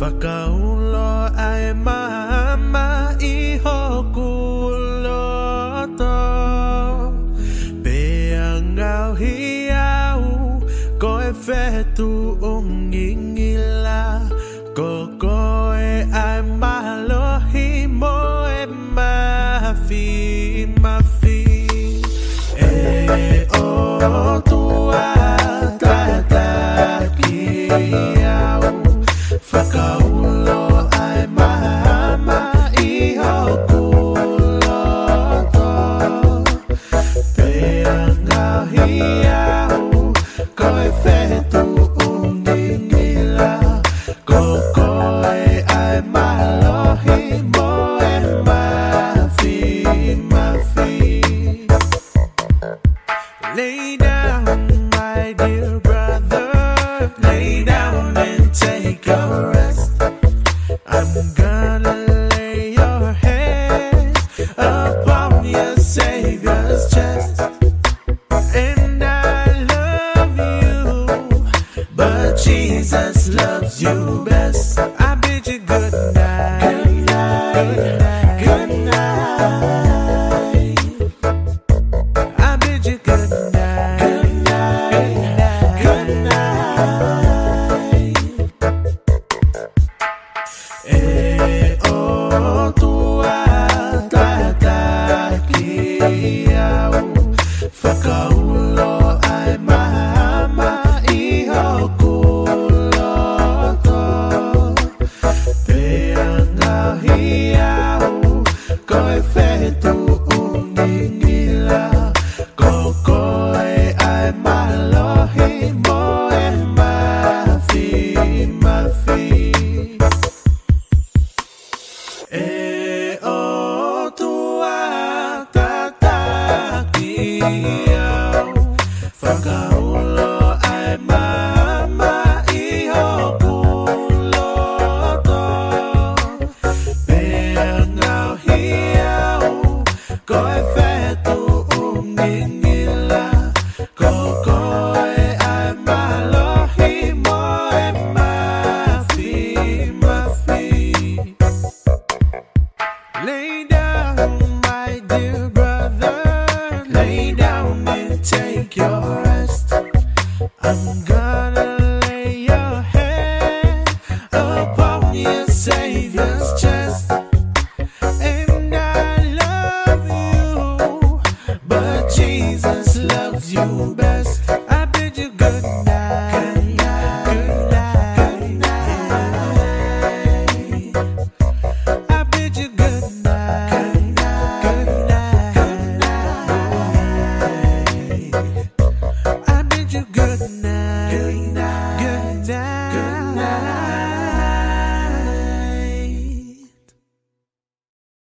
FAKAULO ai MAAMA I HOKU LOTO Pea NGAOHI au Koe FETU'U NGINGILA Kokoe ai MALOHI Moe MAFIMAFI OTUA TATAKI FAKAULO ai MAAMA I HOKU LOTO Pea NGAOHI au Koe FETU'U NGINGILA Kokoe ai MALOHI Moe MAFIMAFI Lay down, my dear brother, lay down and take a rest. I'm gonna lay your head upon your Savior's chest. And I love you, but Jesus loves you best. I bid you good night, good night, good night. I bid you good night, good night, good night. OTUA TATAKI FAKAULO ai MAAMA I HOKU LOTO Pea NGAOHI au Koe FETU'U NGINGILA Kokoe ai MALOHI Moe MAFIMAFI OTUA TATAKI FAKAULO ai MAAMA I HOKU LOTO Pea NGAOHI au Koe FETU'U NGINGILA Kokoe ai MALOHI Moe MAFIMAFI Lay down, my dear brother, lay down and take your rest. I'm gonna lay your head upon your Savior's chest. And I love you, but Jesus loves you best. I bid you good night, good night, good night, good night. I bid you good night, good night, good night. I bid you good night.